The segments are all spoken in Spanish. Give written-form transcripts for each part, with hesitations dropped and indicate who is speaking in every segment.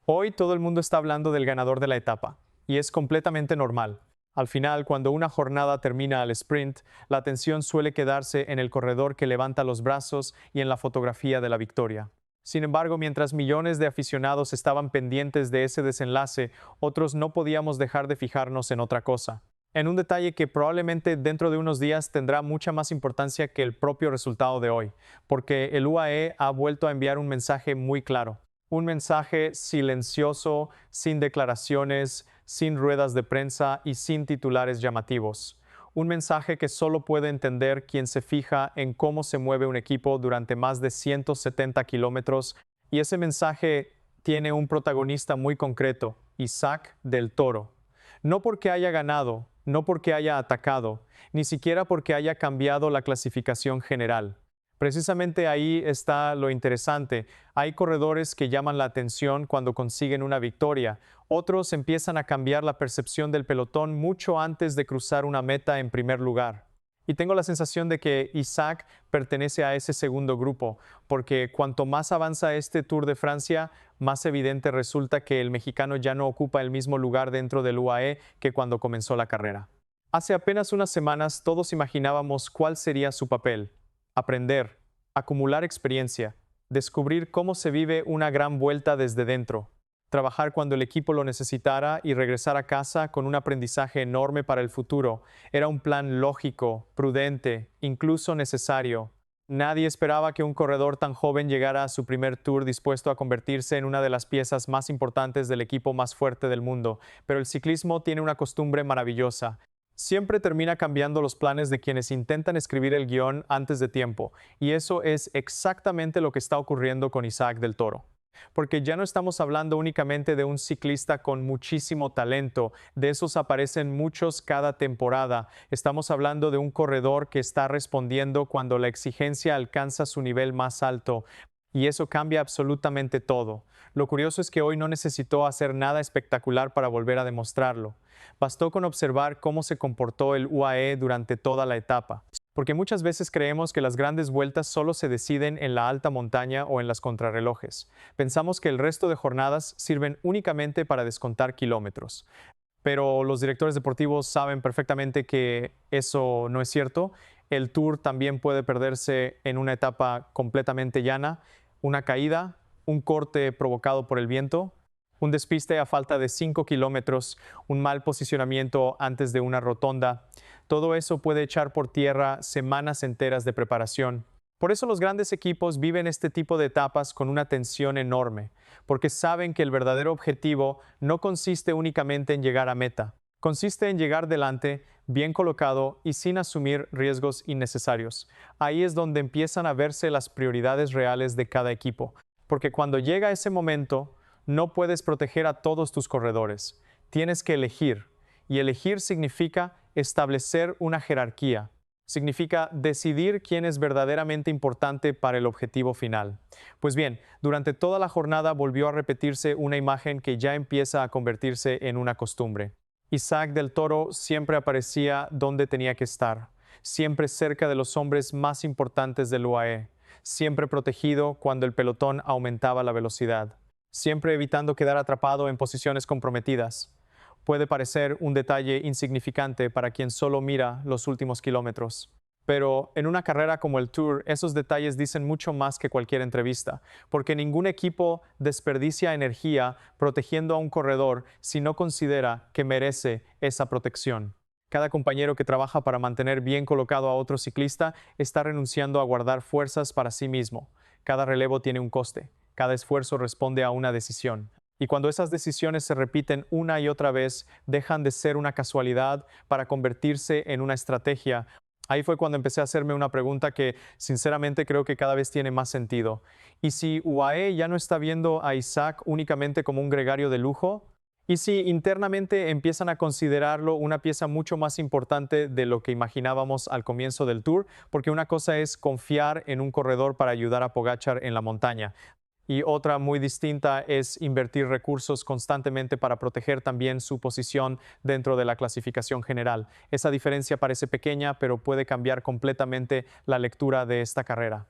Speaker 1: Hoy todo el mundo está hablando del ganador de la etapa, y es completamente normal. Al final, cuando una jornada termina al sprint, la atención suele quedarse en el corredor que levanta los brazos y en la fotografía de la victoria. Sin embargo, mientras millones de aficionados estaban pendientes de ese desenlace, otros no podíamos dejar de fijarnos en otra cosa. En un detalle que probablemente dentro de unos días tendrá mucha más importancia que el propio resultado de hoy, porque el UAE ha vuelto a enviar un mensaje muy claro. Un mensaje silencioso, sin declaraciones, sin ruedas de prensa y sin titulares llamativos. Un mensaje que solo puede entender quien se fija en cómo se mueve un equipo durante más de 170 kilómetros, y ese mensaje tiene un protagonista muy concreto: Isaac del Toro. No porque haya ganado, no porque haya atacado, ni siquiera porque haya cambiado la clasificación general. Precisamente ahí está lo interesante. Hay corredores que llaman la atención cuando consiguen una victoria. Otros empiezan a cambiar la percepción del pelotón mucho antes de cruzar una meta en primer lugar. Y tengo la sensación de que Isaac pertenece a ese segundo grupo, porque cuanto más avanza este Tour de Francia, más evidente resulta que el mexicano ya no ocupa el mismo lugar dentro del UAE que cuando comenzó la carrera. Hace apenas unas semanas todos imaginábamos cuál sería su papel: aprender, acumular experiencia, descubrir cómo se vive una gran vuelta desde dentro, trabajar cuando el equipo lo necesitara y regresar a casa con un aprendizaje enorme para el futuro. Era un plan lógico, prudente, incluso necesario. Nadie esperaba que un corredor tan joven llegara a su primer tour dispuesto a convertirse en una de las piezas más importantes del equipo más fuerte del mundo, pero el ciclismo tiene una costumbre maravillosa. Siempre termina cambiando los planes de quienes intentan escribir el guión antes de tiempo, y eso es exactamente lo que está ocurriendo con Isaac del Toro. Porque ya no estamos hablando únicamente de un ciclista con muchísimo talento, de esos aparecen muchos cada temporada. Estamos hablando de un corredor que está respondiendo cuando la exigencia alcanza su nivel más alto, y eso cambia absolutamente todo. Lo curioso es que hoy no necesitó hacer nada espectacular para volver a demostrarlo. Bastó con observar cómo se comportó el UAE durante toda la etapa, porque muchas veces creemos que las grandes vueltas solo se deciden en la alta montaña o en las contrarrelojes. Pensamos que el resto de jornadas sirven únicamente para descontar kilómetros. Pero los directores deportivos saben perfectamente que eso no es cierto. El Tour también puede perderse en una etapa completamente llana: una caída, un corte provocado por el viento, un despiste a falta de 5 kilómetros, un mal posicionamiento antes de una rotonda. Todo eso puede echar por tierra semanas enteras de preparación. Por eso los grandes equipos viven este tipo de etapas con una tensión enorme, porque saben que el verdadero objetivo no consiste únicamente en llegar a meta, consiste en llegar delante, bien colocado y sin asumir riesgos innecesarios. Ahí es donde empiezan a verse las prioridades reales de cada equipo, porque cuando llega ese momento, no puedes proteger a todos tus corredores. Tienes que elegir, y elegir significa establecer una jerarquía. Significa decidir quién es verdaderamente importante para el objetivo final. Pues bien, durante toda la jornada volvió a repetirse una imagen que ya empieza a convertirse en una costumbre. Isaac del Toro siempre aparecía donde tenía que estar, siempre cerca de los hombres más importantes del UAE, siempre protegido cuando el pelotón aumentaba la velocidad, siempre evitando quedar atrapado en posiciones comprometidas. Puede parecer un detalle insignificante para quien solo mira los últimos kilómetros, pero en una carrera como el Tour, esos detalles dicen mucho más que cualquier entrevista, porque ningún equipo desperdicia energía protegiendo a un corredor si no considera que merece esa protección. Cada compañero que trabaja para mantener bien colocado a otro ciclista está renunciando a guardar fuerzas para sí mismo. Cada relevo tiene un coste, cada esfuerzo responde a una decisión. Y cuando esas decisiones se repiten una y otra vez, dejan de ser una casualidad para convertirse en una estrategia. Ahí fue cuando empecé a hacerme una pregunta que sinceramente creo que cada vez tiene más sentido. ¿Y si UAE ya no está viendo a Isaac únicamente como un gregario de lujo? ¿Y si internamente empiezan a considerarlo una pieza mucho más importante de lo que imaginábamos al comienzo del Tour? Porque una cosa es confiar en un corredor para ayudar a Pogačar en la montaña, y otra muy distinta es invertir recursos constantemente para proteger también su posición dentro de la clasificación general. Esa diferencia parece pequeña, pero puede cambiar completamente la lectura de esta carrera.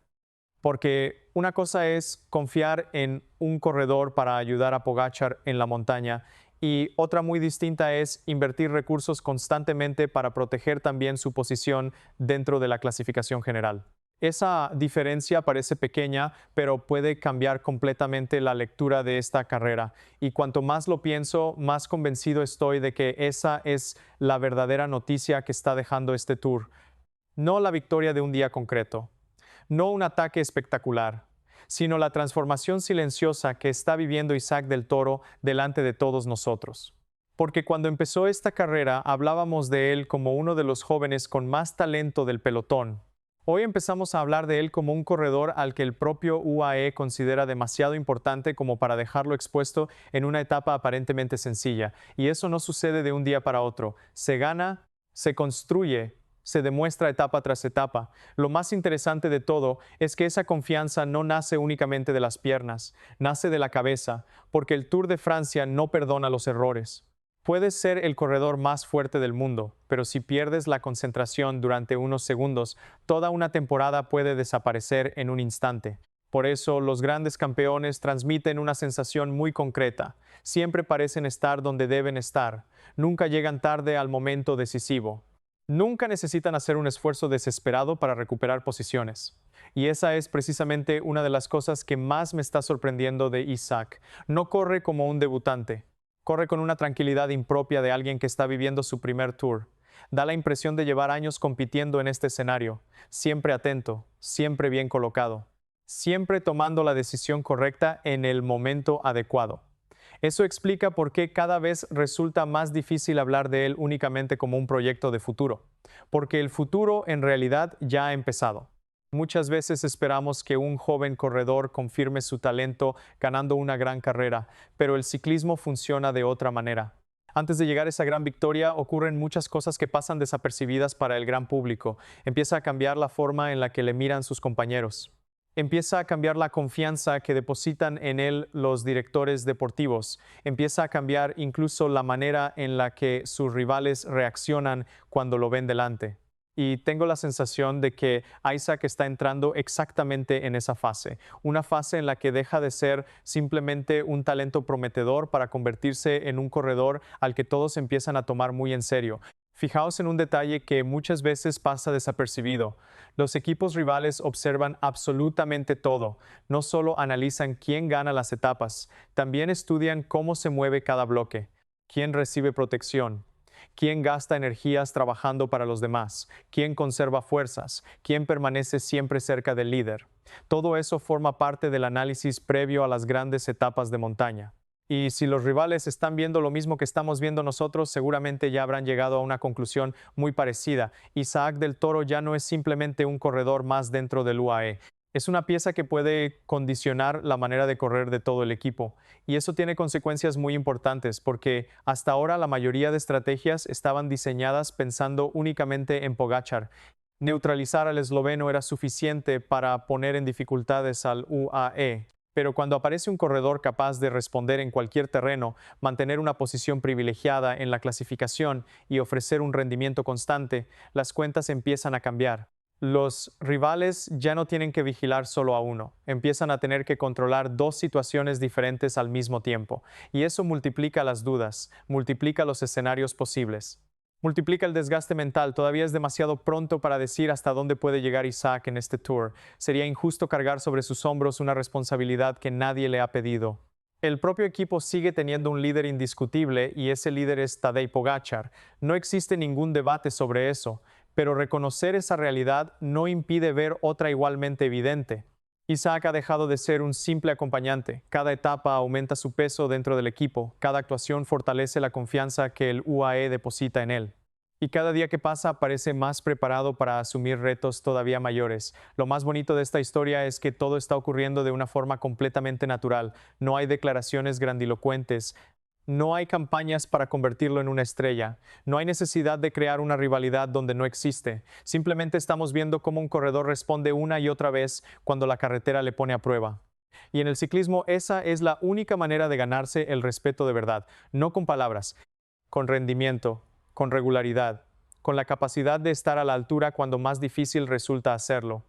Speaker 1: Porque una cosa es confiar en un corredor para ayudar a Pogačar en la montaña y otra muy distinta es invertir recursos constantemente para proteger también su posición dentro de la clasificación general. Esa diferencia parece pequeña, pero puede cambiar completamente la lectura de esta carrera. Y cuanto más lo pienso, más convencido estoy de que esa es la verdadera noticia que está dejando este Tour. No la victoria de un día concreto, no un ataque espectacular, sino la transformación silenciosa que está viviendo Isaac del Toro delante de todos nosotros. Porque cuando empezó esta carrera hablábamos de él como uno de los jóvenes con más talento del pelotón. Hoy empezamos a hablar de él como un corredor al que el propio UAE considera demasiado importante como para dejarlo expuesto en una etapa aparentemente sencilla. Y eso no sucede de un día para otro. Se gana, se construye, se demuestra etapa tras etapa. Lo más interesante de todo es que esa confianza no nace únicamente de las piernas, nace de la cabeza, porque el Tour de Francia no perdona los errores. Puedes ser el corredor más fuerte del mundo, pero si pierdes la concentración durante unos segundos, toda una temporada puede desaparecer en un instante. Por eso, los grandes campeones transmiten una sensación muy concreta. Siempre parecen estar donde deben estar. Nunca llegan tarde al momento decisivo. Nunca necesitan hacer un esfuerzo desesperado para recuperar posiciones. Y esa es precisamente una de las cosas que más me está sorprendiendo de Isaac. No corre como un debutante. Corre con una tranquilidad impropia de alguien que está viviendo su primer tour. Da la impresión de llevar años compitiendo en este escenario, siempre atento, siempre bien colocado, siempre tomando la decisión correcta en el momento adecuado. Eso explica por qué cada vez resulta más difícil hablar de él únicamente como un proyecto de futuro, porque el futuro en realidad ya ha empezado. Muchas veces esperamos que un joven corredor confirme su talento ganando una gran carrera, pero el ciclismo funciona de otra manera. Antes de llegar a esa gran victoria ocurren muchas cosas que pasan desapercibidas para el gran público. Empieza a cambiar la forma en la que le miran sus compañeros. Empieza a cambiar la confianza que depositan en él los directores deportivos. Empieza a cambiar incluso la manera en la que sus rivales reaccionan cuando lo ven delante. Y tengo la sensación de que Isaac está entrando exactamente en esa fase, una fase en la que deja de ser simplemente un talento prometedor para convertirse en un corredor al que todos empiezan a tomar muy en serio. Fijaos en un detalle que muchas veces pasa desapercibido. Los equipos rivales observan absolutamente todo. No solo analizan quién gana las etapas, también estudian cómo se mueve cada bloque, quién recibe protección, quién gasta energías trabajando para los demás, quién conserva fuerzas, quién permanece siempre cerca del líder. Todo eso forma parte del análisis previo a las grandes etapas de montaña. Y si los rivales están viendo lo mismo que estamos viendo nosotros, seguramente ya habrán llegado a una conclusión muy parecida. Isaac del Toro ya no es simplemente un corredor más dentro del UAE. Es una pieza que puede condicionar la manera de correr de todo el equipo. Y eso tiene consecuencias muy importantes porque hasta ahora la mayoría de estrategias estaban diseñadas pensando únicamente en Pogačar. Neutralizar al esloveno era suficiente para poner en dificultades al UAE. Pero cuando aparece un corredor capaz de responder en cualquier terreno, mantener una posición privilegiada en la clasificación y ofrecer un rendimiento constante, las cuentas empiezan a cambiar. Los rivales ya no tienen que vigilar solo a uno, empiezan a tener que controlar dos situaciones diferentes al mismo tiempo, y eso multiplica las dudas, multiplica los escenarios posibles. Multiplica el desgaste mental. Todavía es demasiado pronto para decir hasta dónde puede llegar Isaac en este Tour. Sería injusto cargar sobre sus hombros una responsabilidad que nadie le ha pedido. El propio equipo sigue teniendo un líder indiscutible y ese líder es Tadej Pogačar. No existe ningún debate sobre eso, pero reconocer esa realidad no impide ver otra igualmente evidente. Isaac ha dejado de ser un simple acompañante. Cada etapa aumenta su peso dentro del equipo. Cada actuación fortalece la confianza que el UAE deposita en él. Y cada día que pasa parece más preparado para asumir retos todavía mayores. Lo más bonito de esta historia es que todo está ocurriendo de una forma completamente natural. No hay declaraciones grandilocuentes. No hay campañas para convertirlo en una estrella. No hay necesidad de crear una rivalidad donde no existe. Simplemente estamos viendo cómo un corredor responde una y otra vez cuando la carretera le pone a prueba. Y en el ciclismo esa es la única manera de ganarse el respeto de verdad. No con palabras, con rendimiento, con regularidad, con la capacidad de estar a la altura cuando más difícil resulta hacerlo.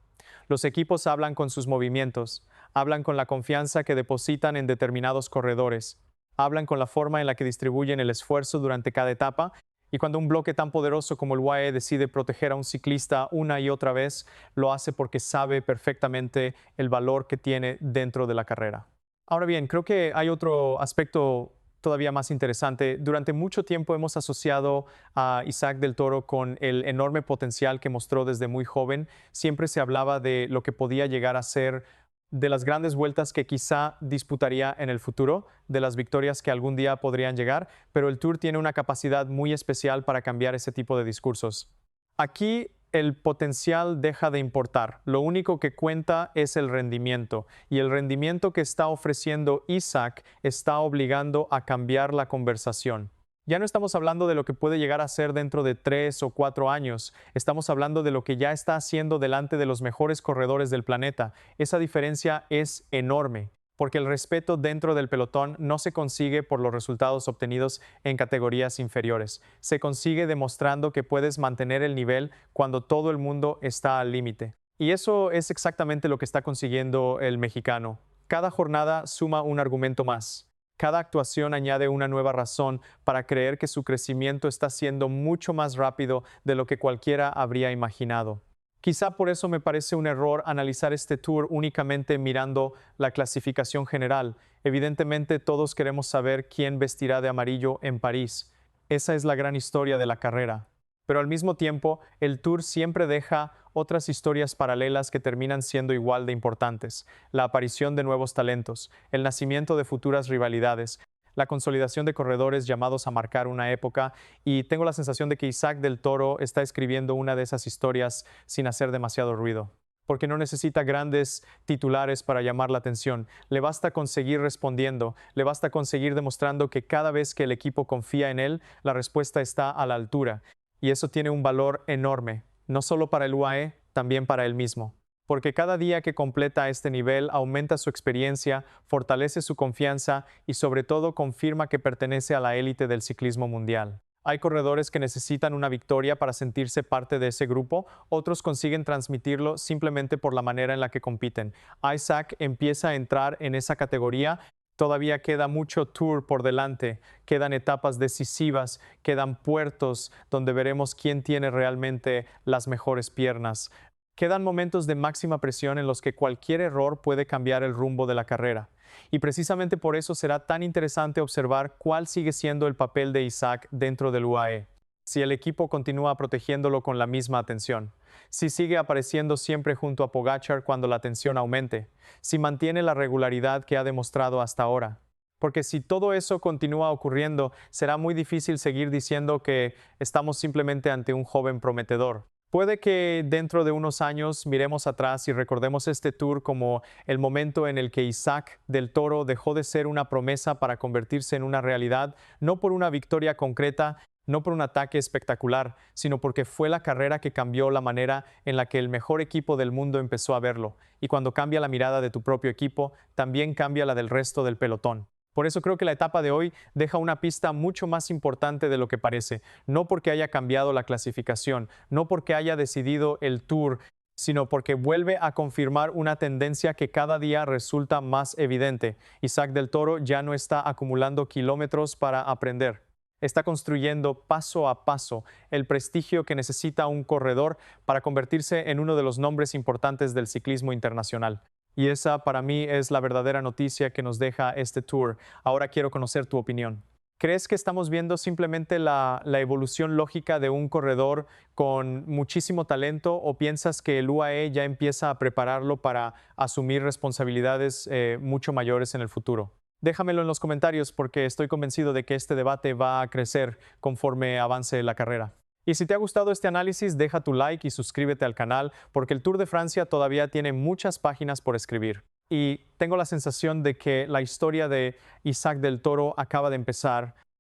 Speaker 1: Los equipos hablan con sus movimientos, hablan con la confianza que depositan en determinados corredores, hablan con la forma en la que distribuyen el esfuerzo durante cada etapa, y cuando un bloque tan poderoso como el UAE decide proteger a un ciclista una y otra vez, lo hace porque sabe perfectamente el valor que tiene dentro de la carrera. Ahora bien, creo que hay otro aspecto todavía más interesante. Durante mucho tiempo hemos asociado a Isaac del Toro con el enorme potencial que mostró desde muy joven. Siempre se hablaba de lo que podía llegar a ser, de las grandes vueltas que quizá disputaría en el futuro, de las victorias que algún día podrían llegar, pero el Tour tiene una capacidad muy especial para cambiar ese tipo de discursos. Aquí el potencial deja de importar. Lo único que cuenta es el rendimiento. Y el rendimiento que está ofreciendo Isaac está obligando a cambiar la conversación. Ya no estamos hablando de lo que puede llegar a ser dentro de 3 o 4 años. Estamos hablando de lo que ya está haciendo delante de los mejores corredores del planeta. Esa diferencia es enorme, porque el respeto dentro del pelotón no se consigue por los resultados obtenidos en categorías inferiores. Se consigue demostrando que puedes mantener el nivel cuando todo el mundo está al límite. Y eso es exactamente lo que está consiguiendo el mexicano. Cada jornada suma un argumento más. Cada actuación añade una nueva razón para creer que su crecimiento está siendo mucho más rápido de lo que cualquiera habría imaginado. Quizá por eso me parece un error analizar este Tour únicamente mirando la clasificación general. Evidentemente todos queremos saber quién vestirá de amarillo en París. Esa es la gran historia de la carrera. Pero al mismo tiempo, el Tour siempre deja otras historias paralelas que terminan siendo igual de importantes. La aparición de nuevos talentos, el nacimiento de futuras rivalidades, la consolidación de corredores llamados a marcar una época, y tengo la sensación de que Isaac del Toro está escribiendo una de esas historias sin hacer demasiado ruido, porque no necesita grandes titulares para llamar la atención. Le basta con seguir respondiendo, le basta con seguir demostrando que cada vez que el equipo confía en él, la respuesta está a la altura. Y eso tiene un valor enorme, no solo para el UAE, también para él mismo. Porque cada día que completa este nivel aumenta su experiencia, fortalece su confianza y sobre todo confirma que pertenece a la élite del ciclismo mundial. Hay corredores que necesitan una victoria para sentirse parte de ese grupo, otros consiguen transmitirlo simplemente por la manera en la que compiten. Isaac empieza a entrar en esa categoría. Todavía queda mucho Tour por delante, quedan etapas decisivas, quedan puertos donde veremos quién tiene realmente las mejores piernas. Quedan momentos de máxima presión en los que cualquier error puede cambiar el rumbo de la carrera. Y precisamente por eso será tan interesante observar cuál sigue siendo el papel de Isaac dentro del UAE. Si el equipo continúa protegiéndolo con la misma atención, si sigue apareciendo siempre junto a Pogačar cuando la tensión aumente, si mantiene la regularidad que ha demostrado hasta ahora. Porque si todo eso continúa ocurriendo, será muy difícil seguir diciendo que estamos simplemente ante un joven prometedor. Puede que dentro de unos años miremos atrás y recordemos este Tour como el momento en el que Isaac del Toro dejó de ser una promesa para convertirse en una realidad, no por una victoria concreta, no por un ataque espectacular, sino porque fue la carrera que cambió la manera en la que el mejor equipo del mundo empezó a verlo. Y cuando cambia la mirada de tu propio equipo, también cambia la del resto del pelotón. Por eso creo que la etapa de hoy deja una pista mucho más importante de lo que parece, no porque haya cambiado la clasificación, no porque haya decidido el Tour, sino porque vuelve a confirmar una tendencia que cada día resulta más evidente. Isaac del Toro ya no está acumulando kilómetros para aprender. Está construyendo paso a paso el prestigio que necesita un corredor para convertirse en uno de los nombres importantes del ciclismo internacional. Y esa para mí es la verdadera noticia que nos deja este Tour. Ahora quiero conocer tu opinión. ¿Crees que estamos viendo simplemente la evolución lógica de un corredor con muchísimo talento o piensas que el UAE ya empieza a prepararlo para asumir responsabilidades mucho mayores en el futuro? Déjamelo en los comentarios porque estoy convencido de que este debate va a crecer conforme avance la carrera. Y si te ha gustado este análisis, deja tu like y suscríbete al canal porque el Tour de Francia todavía tiene muchas páginas por escribir. Y tengo la sensación de que la historia de Isaac del Toro acaba de empezar.